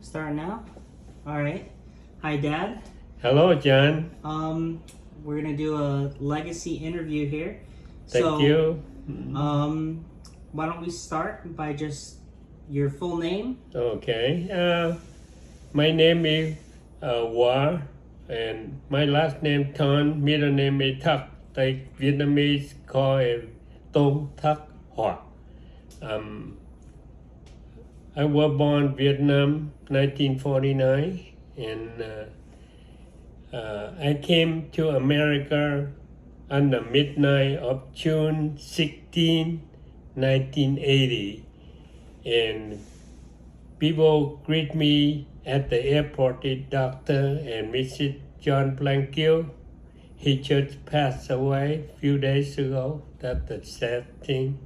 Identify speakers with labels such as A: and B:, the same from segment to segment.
A: Start now? Alright. Hi, Dad.
B: Hello, John.
A: We're gonna do a legacy interview here.
B: Thank you.
A: Why don't we start by just your full name?
B: Okay. My name is War, and my last name Ton, middle name is Thắc. Like Vietnamese call it Tôn Thắc Hoa. I was born Vietnam 1949, and I came to America on the midnight of June 16, 1980, and people greet me at the airport, the Dr. and Mrs. John Blankill. He just passed away a few days ago. That's the sad thing.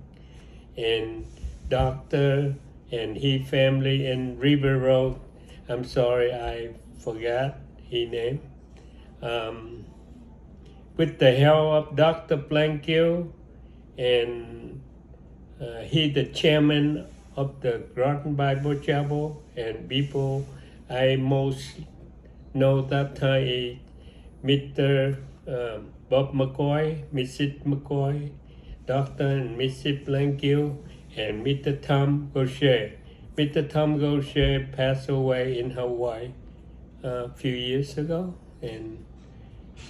B: And Doctor and his family in River Road. I'm sorry, I forgot his name. With the help of Dr. Blankill, and he's the chairman of the Groton Bible Chapel, and people I most know that time is Mr. Bob McCoy, Mrs. McCoy, Dr. and Mrs. Blankill, and Mr. Tom Gaucher. Mr. Tom Gaucher passed away in Hawaii a few years ago, and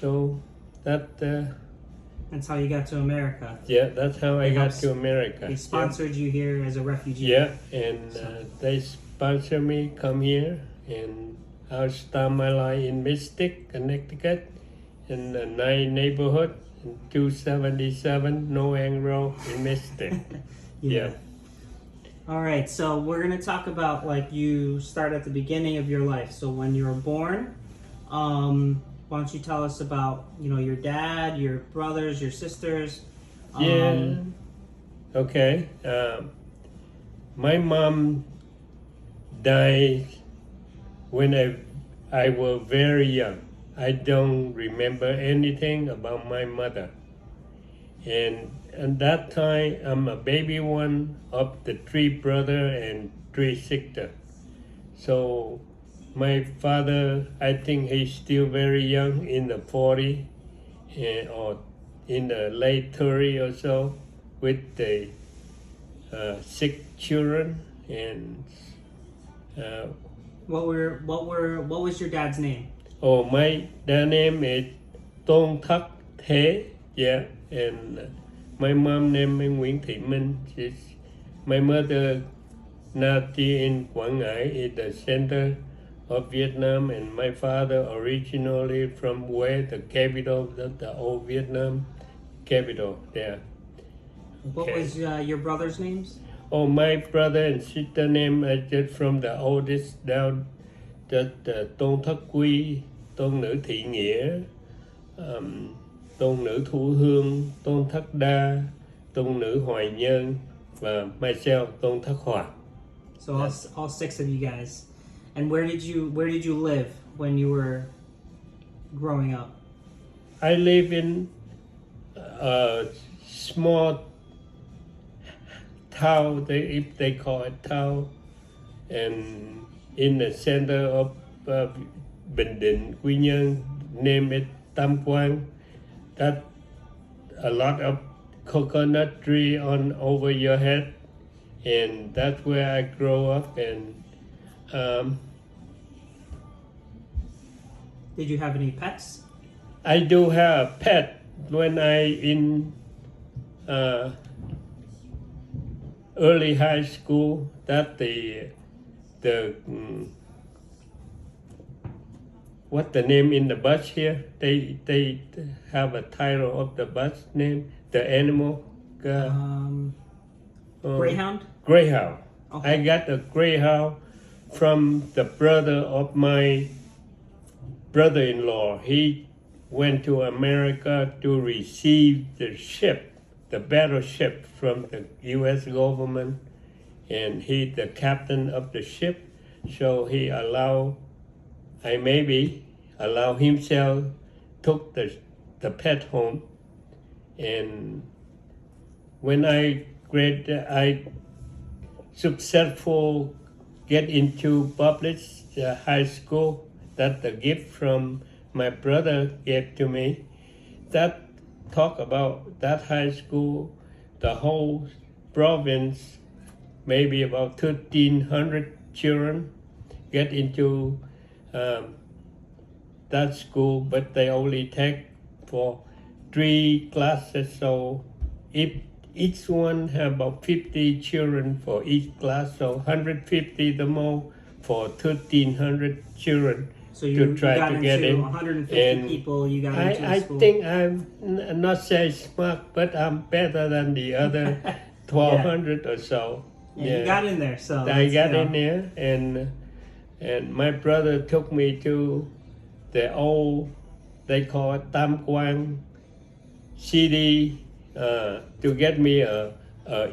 B: so
A: That's how you got to America.
B: yeah, that's how I got to America.
A: They sponsored you here as a refugee.
B: Yeah, and they sponsored me come here, and I'll start my life in Mystic, Connecticut, in the nice neighborhood, in 277 Noang Road in Mystic. Yeah.
A: Alright, so we're gonna talk about like you start at the beginning of your life. So when you were born, why don't you tell us about your dad, your brothers, your sisters?
B: Yeah. Okay. My mom died when I was very young. I don't remember anything about my mother. And at that time, I'm a baby one of the three brothers and three sisters. So my father, I think he's still very young, in the 40, or in the late 30 or so, with the 6 children. And
A: What was your dad's name?
B: oh, my dad's name is Tôn Thắc Thế. Yeah, and my mom name is Nguyễn Thị Minh. My mother, Nati in Quảng Ngãi, is the center of Vietnam, and my father originally from where the capital, the old Vietnam capital there.
A: What was your brothers' names?
B: Oh, my brother and sister name are just from the oldest down, that Tôn Thất Quy, Tôn Nữ Thị Nghĩa, Tôn Nữ Thủ Hương, Tôn Thất Đa, Tôn Nữ Hoài Nhân, và myself, Tôn Thất Hòa.
A: So all 6 of you guys. And where did you live when you were growing up?
B: I live in a small town, if they call it town, and in the center of Bình Định, Quy Nhơn, name it Tam Quang. That a lot of coconut tree on over your head, and that's where I grow up. And
A: Did you have any pets?
B: I do have a pet when I in early high school. That the what the name in the bus here? They have a title of the bus name, the animal.
A: Greyhound?
B: Greyhound.
A: Okay.
B: I got a greyhound from the brother of my brother-in-law. He went to America to receive the ship, the battleship from the U.S. government, and he's the captain of the ship. So he allow himself, took the pet home, and when I successful get into public high school. That the gift from my brother gave to me. That talk about that high school, the whole province, maybe about 1,300 children get into that school, but they only take for 3 classes. So if each one have about 50 children for each class, so 150 the more for 1,300 children.
A: So you
B: try
A: got
B: to
A: into
B: get in.
A: 150
B: And
A: people. You got into the
B: I
A: school.
B: think I'm not say smart, but I'm better than the other 1,200 or so.
A: Yeah, you got in there. So
B: I
A: that's,
B: got
A: you know,
B: in there, and my brother took me to the old, they call it Tam Quang city, to get me a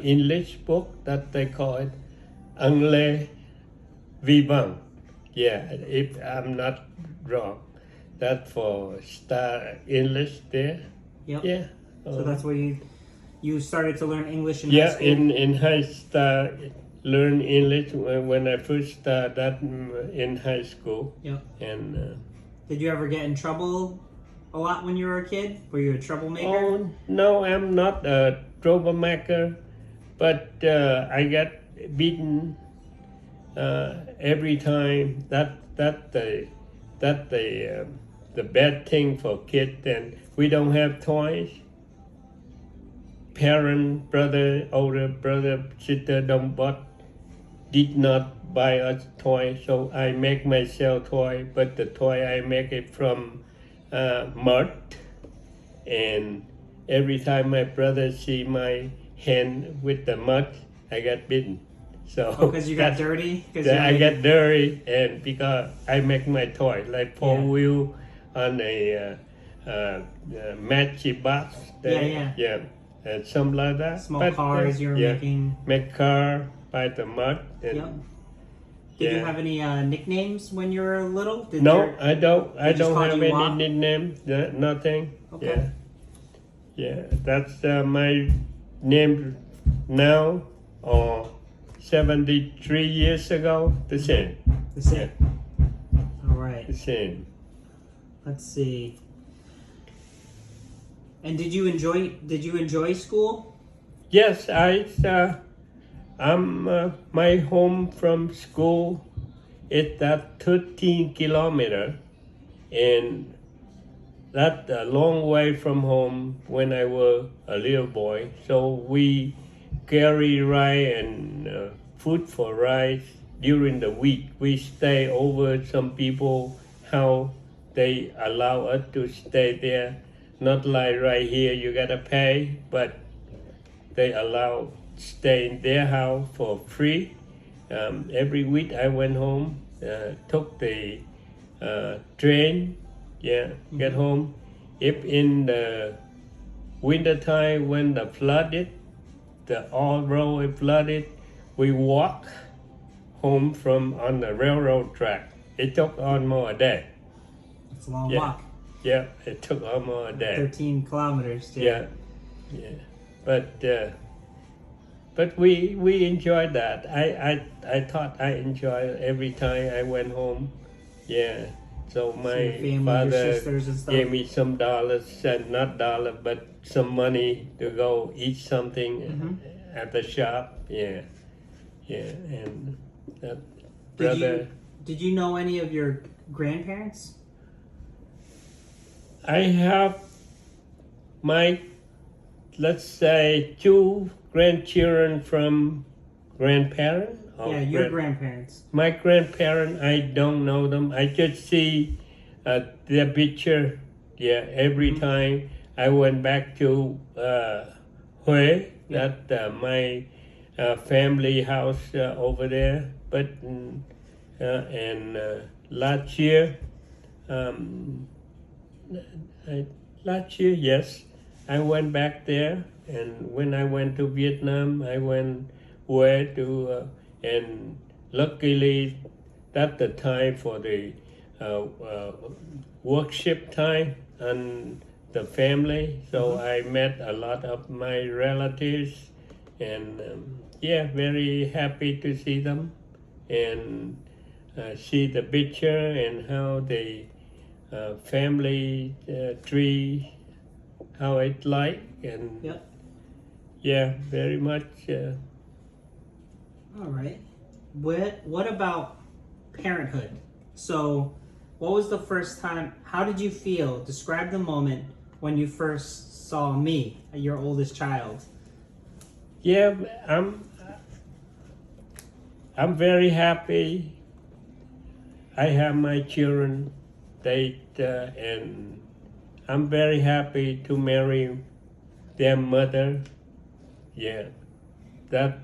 B: English book that they call it Anglais Vivant. Yeah, if I'm not wrong, that for start English there.
A: Yep.
B: Yeah.
A: So that's where you started to learn English in high
B: Yeah,
A: school.
B: in high start learn English when I first started that in high school.
A: Yep.
B: And
A: Did you ever get in trouble a lot when you were a kid? Were you a troublemaker?
B: oh no, I'm not a troublemaker, but I got beaten every time. That the bad thing for kids. And we don't have toys. Parent, brother, older brother, sister did not buy us toy, so I make myself toy. But the toy I make it from mud, and every time my brother see my hand with the mud, I got bitten. So
A: Because you got dirty.
B: I got dirty, and because I make my toy like four
A: Yeah.
B: wheel on a matchbox.
A: Yeah.
B: And something like that.
A: Small
B: But,
A: cars you were making.
B: Make car by the mud. And
A: Yep. Did you
B: yeah.
A: have any nicknames when you were little?
B: No, I don't. I
A: they just
B: don't
A: called
B: have
A: you
B: any
A: Wop?
B: nickname. Nothing.
A: Okay.
B: Yeah. That's my name now. Or 73 years ago, the same.
A: The same. All right.
B: The same.
A: Let's see. And did you enjoy school?
B: Yes, I'm my home from school is at 13 kilometer, and that's a long way from home when I was a little boy. So we carry rice and food for rice during the week. We stay over some people how they allow us to stay there. Not like right here, you gotta pay, but they allow stay in their house for free. Every week I went home, took the train, get home. If in the winter time when the flooded, the all road is flooded, we walk home from on the railroad track. It took almost a day.
A: It's a long
B: Yeah.
A: walk.
B: Yeah, it took almost a day.
A: 13 kilometers.
B: Yeah. But we enjoyed that. I thought I enjoyed every time I went home. Yeah. So
A: your
B: my
A: family, your
B: father
A: sisters and stuff.
B: gave me some dollars, and not dollar, but some money to go eat something at the shop. Yeah. And that brother.
A: Did you know any of your grandparents?
B: I have my, let's say, 2 grandchildren from grandparent.
A: Yeah, your grandparents.
B: My grandparent, I don't know them. I just see their picture. Yeah, every time I went back to Hue, that my family house over there. But and last year. Last year, yes, I went back there, and when I went to Vietnam, I went where to, and luckily, that's the time for the worship time and the family. So I met a lot of my relatives, and very happy to see them, and see the picture and how the family tree, how it like, and
A: Yep.
B: yeah, very much.
A: All right. What about parenthood? So, what was the first time? How did you feel? Describe the moment when you first saw me, your oldest child.
B: Yeah, I'm very happy. I have my children, and I'm very happy to marry their mother. Yeah, that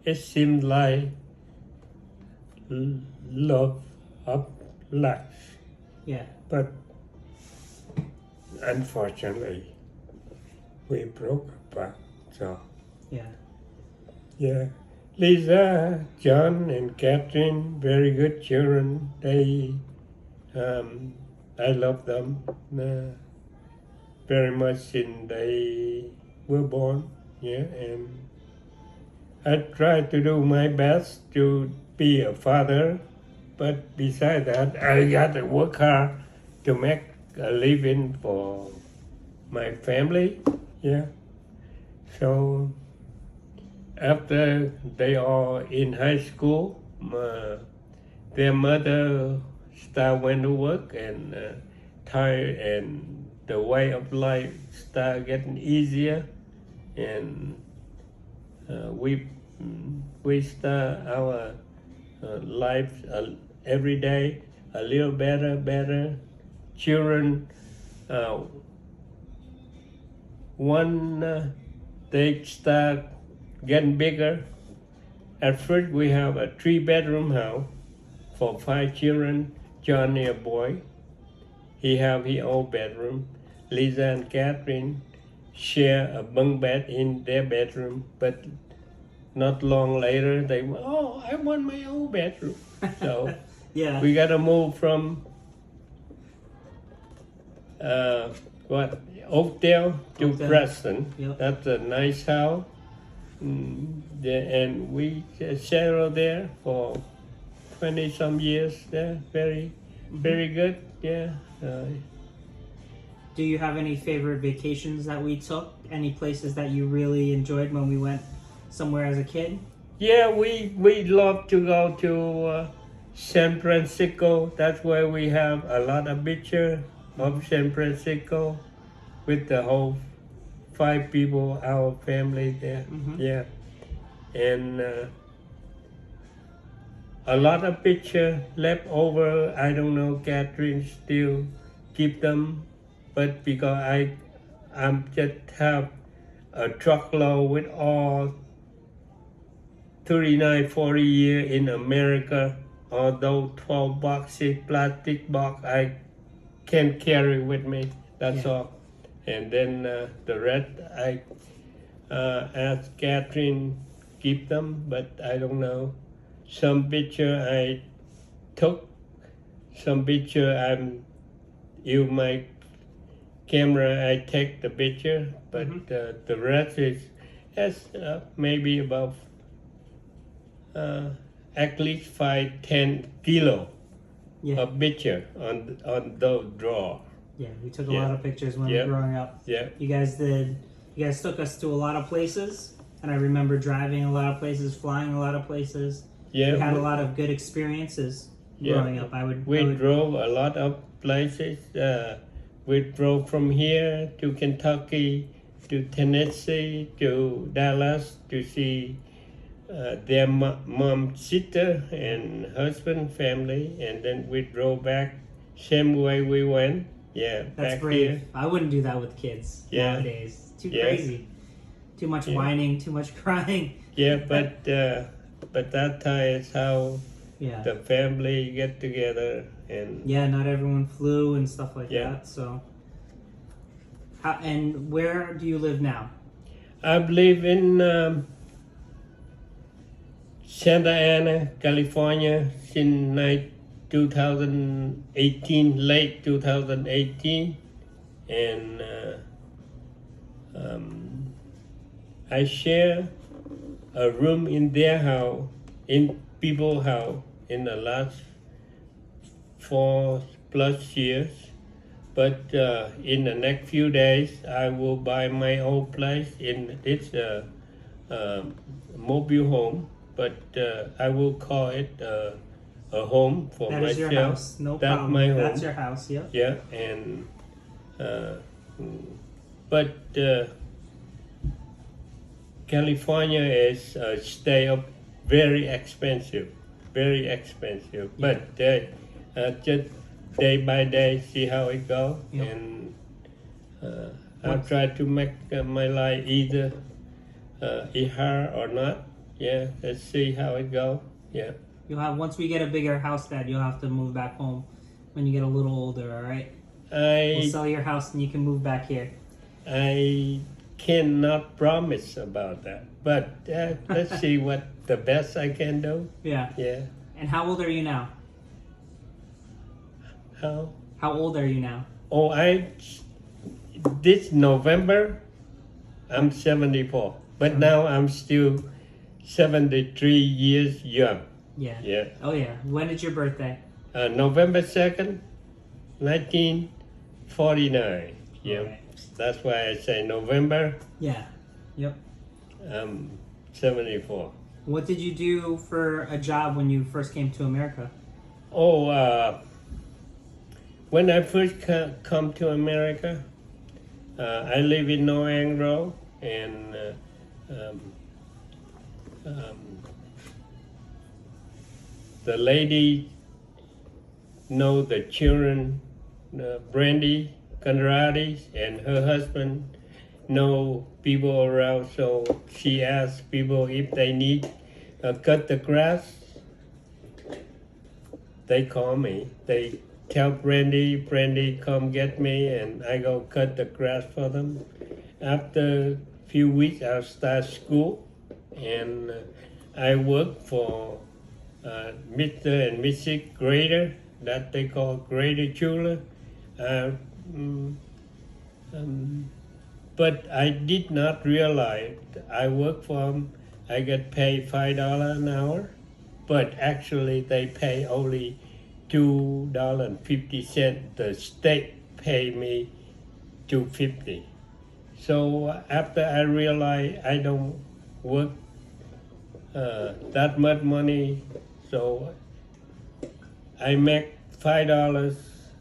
B: it seemed like love of life,
A: Yeah.
B: but unfortunately, we broke apart. So
A: Yeah.
B: yeah, Lisa, John, and Catherine, very good children. I love them very much since they were born. Yeah, and I try to do my best to be a father, but besides that, I got to work hard to make a living for my family. Yeah, so after they are in high school, their mother start went to work, and tired, and the way of life start getting easier, and uh, we we start our life every day a little better. Children, uh, one they start getting bigger. At first, we have a 3-bedroom house for 5 children. Johnny, a boy, he have his own bedroom. Lisa and Catherine share a bunk bed in their bedroom, but not long later they I want my own bedroom. So
A: Yeah.
B: we gotta move from what Oakdale to
A: Oakdale.
B: Preston.
A: Yep.
B: That's a nice house. And we settled there for 20 some years there. Very good. Yeah.
A: Do you have any favorite vacations that we took? Any places that you really enjoyed when we went somewhere as a kid?
B: Yeah, we love to go to San Francisco. That's where we have a lot of picture of San Francisco with the whole 5 people, our family there.
A: Mhm.
B: Yeah, and a lot of picture left over. I don't know, Catherine still keep them, but because I'm just have a truckload with all 39, 40 years in America, although 12 boxes, plastic box, I can carry with me. That's
A: Yeah.
B: all. And then the rest, I asked Catherine keep them, but I don't know. Some picture I took, some picture use my camera, I take the picture, but the rest is maybe about at least 5-10 kilo
A: Yeah.
B: of picture on those draw.
A: Yeah. We took a
B: Yeah.
A: lot of pictures when we
B: Yeah.
A: were growing up.
B: Yeah,
A: You guys did. You guys took us to a lot of places, and I remember driving a lot of places, flying a lot of places.
B: yeah.
A: We had a lot of good experiences growing up. I would.
B: We drove a lot of places. We drove from here to Kentucky, to Tennessee, to Dallas to see their mom, sister, and husband, family, and then we drove back. Same way we went. Yeah,
A: That's
B: back
A: brave.
B: here.
A: I wouldn't do that with kids
B: Yeah.
A: nowadays. Too
B: Yeah.
A: crazy. Too much
B: Yeah.
A: whining. Too much crying.
B: Yeah, but that time is how
A: Yeah.
B: the family get together, and
A: Yeah. Not everyone flew and stuff like
B: Yeah.
A: that. So. And where do you live now?
B: I live in Santa Ana, California, since 2018, late 2018, and I share a room in their house in people how in the last 4+ years. But in the next few days, I will buy my own place. It's a mobile home, but I will call it a home for
A: That
B: myself.
A: is your house. No
B: That's
A: problem.
B: my home.
A: That's your house. Yep.
B: Yeah, and but California is a state of very expensive. But just day by day, see how it goes,
A: Yep.
B: and I'll try to make my life either hard or not. Yeah, let's see how it goes. Yeah.
A: You'll have once we get a bigger house, Dad. You'll have to move back home when you get a little older. All right. We'll
B: I
A: sell your house and you can move back here.
B: I cannot promise about that, but let's see what the best I can do.
A: Yeah.
B: Yeah.
A: And how old are you now?
B: How?
A: How old are you now?
B: Oh, this November, I'm 74, but now I'm still 73 years young.
A: Yeah.
B: Yeah.
A: Oh yeah. When is your birthday?
B: November 2nd, 1949. Yeah.
A: Alright.
B: That's why I say November.
A: Yeah. Yep.
B: I'm 74.
A: What did you do for a job when you first came to America?
B: Oh, when I first come to America, I live in North Angro, and the lady know the children, Brandy Conradi, and her husband know people around, so she asked people if they need cut the grass. They call me. They tell Brandy come get me, and I go cut the grass for them. After a few weeks, I'll start school, and I work for Mr. and Mrs. Grader, that they call Grader Jeweler. But I did not realize I work for them. I get paid $5 an hour, but actually they pay only $2.50. The state pay me $2.50. So after I realized I don't work that much money, so I make $5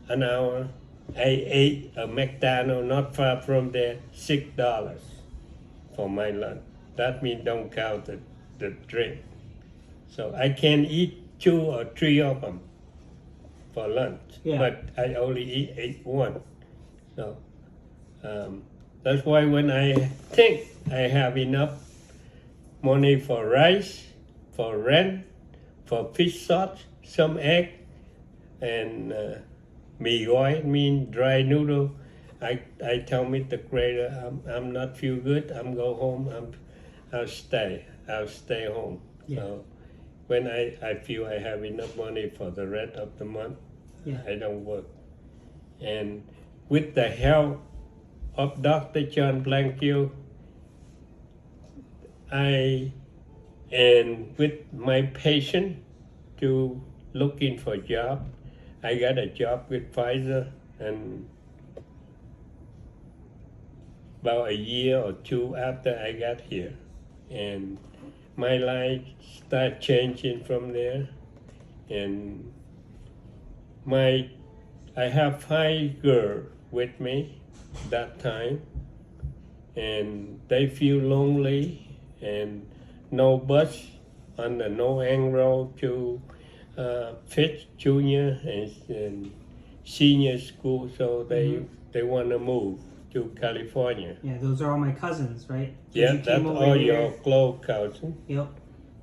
B: an hour. I ate a McDonald's not far from there, $6 for my lunch. That means don't count the drink. So I can eat 2 or 3 of them for lunch,
A: Yeah.
B: but I only eat one. So that's why when I think I have enough money for rice, for rent, for fish sauce, some egg, and mì gói, mean dry noodle, I tell Mr. Grader I'm not feel good. I'm go home. I'll stay home.
A: Yeah.
B: So when I feel I have enough money for the rest of the month,
A: Yeah.
B: I don't work. And with the help of Dr. John Blankfield, and with my patient to looking for job, I got a job with Pfizer, and about a year or 2 after I got here, and my life started changing from there. And I have 5 girls with me that time, and they feel lonely, and no bus on the North End Road to Fitz Junior and senior school, so they want to move to California.
A: Yeah, those are all my cousins, right? So
B: Yeah,
A: you came
B: that's
A: over
B: all
A: here-
B: your close cousin.
A: Yep.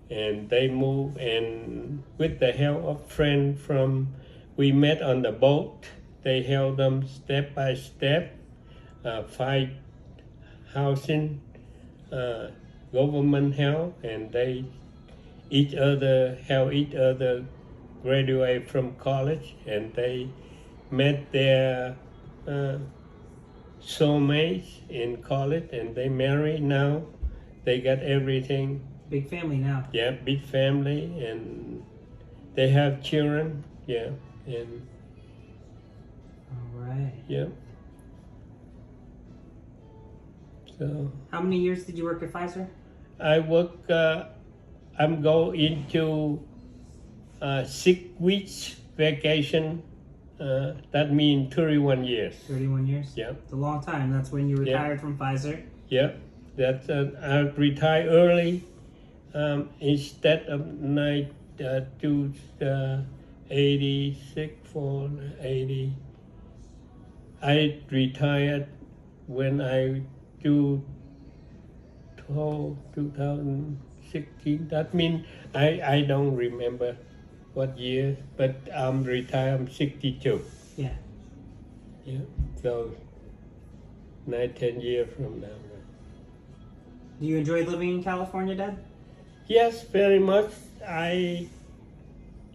B: And they moved, and with the help of friends we met on the boat. They helped them step by step, find housing, government help, and they help each other graduate from college, and they met their soulmates in college, and they married now. They got everything.
A: Big family now.
B: Yeah, big family, and they have children. Yeah, and
A: All right.
B: yeah. So
A: How many years did you work at Pfizer?
B: I work. I'm going into 6 weeks vacation. That means 31 years.
A: 31 years?
B: Yeah.
A: It's a long time. That's when you
B: Yeah.
A: retired from Pfizer.
B: Yeah. That's I retire early. Instead of 86 for 80. I retired when I do 2016. That means I don't remember what year, but I'm retired. I'm 62.
A: Yeah.
B: Yeah. So 9-10 years from now.
A: Do you enjoy living in California, Dad?
B: Yes, very much. I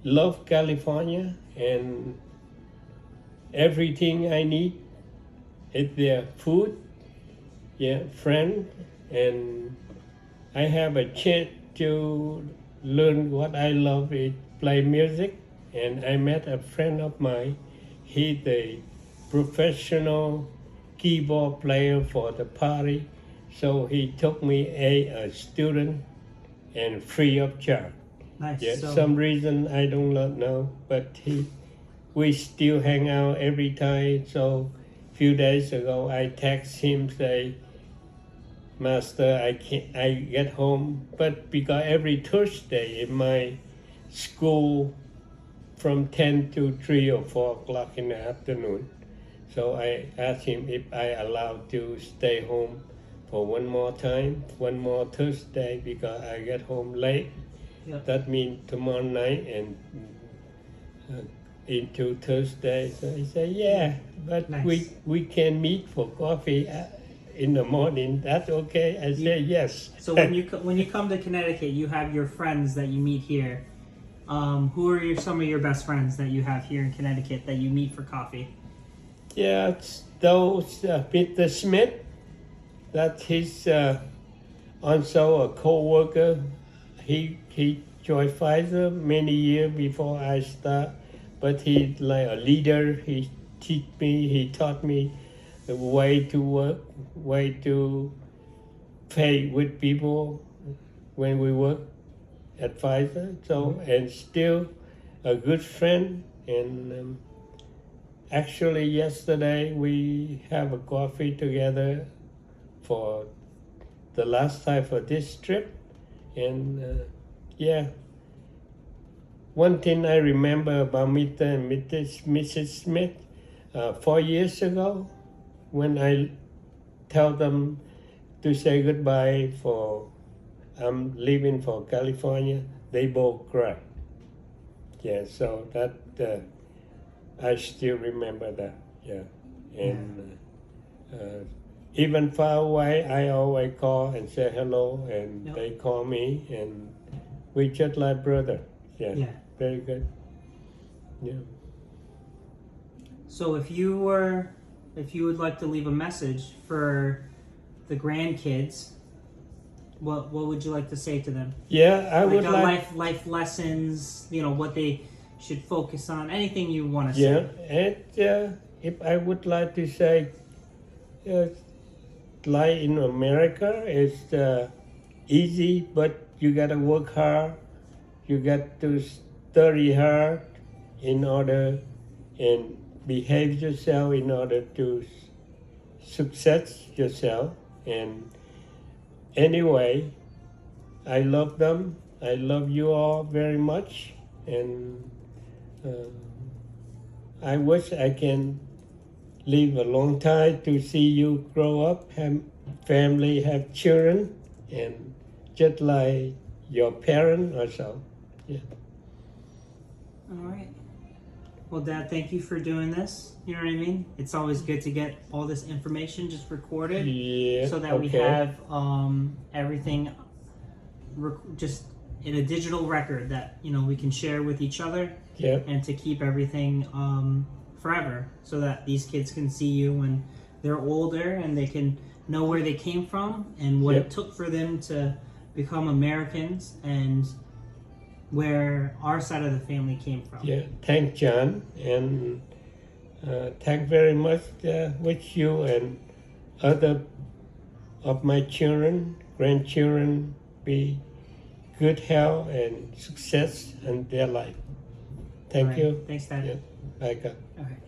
B: love California and everything I need. It's their food, yeah, friend, and I have a chance to learn what I love is play music. And I met a friend of mine. He's a professional keyboard player for the party. So he took me a student and free of charge.
A: Nice.
B: Yeah,
A: So,
B: some reason I do not know, but we still hang out every time. So a few days ago, I text him say, "Master, I get home, but because every Thursday in my school from 10 to 3 or 4 o'clock in the afternoon, so I asked him if I allowed to stay home for one more time, one more Thursday because I get home late."
A: Yep.
B: That means tomorrow night and into Thursday. So he said, "Yeah, but
A: Nice.
B: we can meet for coffee in the morning. That's okay." I said, "Yes."
A: So when you come to Connecticut, you have your friends that you meet here. Who are some of your best friends that you have here in Connecticut that you meet for coffee?
B: Yeah, it's those Peter Smith. That's his also a co-worker. He joined Pfizer many years before I start, but he's like a leader. He taught me the way to work, way to pay with people when we work at Pfizer. So and still a good friend. And actually yesterday we have a coffee together for the last time for this trip. And yeah, one thing I remember about Mr. and Mrs. Smith, 4 years ago, when I tell them to say goodbye for I'm leaving for California, they both cried. Yeah, so that I still remember that. Yeah, and even far away, I always call and say hello, and
A: Yep.
B: they call me, and we just like brother. Yeah,
A: Yeah.
B: very good. Yeah.
A: So if you would like to leave a message for the grandkids, what would you like to say to them?
B: Yeah, I would like.
A: life lessons, what they should focus on, anything you want to
B: Yeah,
A: say.
B: and if I would like to say, life in America is easy, but you gotta work hard. You got to study hard in order and behave yourself in order to success yourself. And anyway, I love them. I love you all very much, and I wish I can live a long time to see you grow up, have family, have children, and just like your parents or so. Yeah.
A: All right. Well, Dad, thank you for doing this. You know what I mean? It's always good to get all this information just recorded,
B: Yeah.
A: so that we have everything just in a digital record that we can share with each other,
B: Yeah.
A: and to keep everything forever, so that these kids can see you when they're older and they can know where they came from and what
B: Yep.
A: it took for them to become Americans, and where our side of the family came from.
B: Yeah, thank John, and thank very much with you and other of my children, grandchildren, be good health and success in their life. Thank
A: All right.
B: you.
A: Thanks, Dad.
B: Yeah. Bye, God.
A: All right.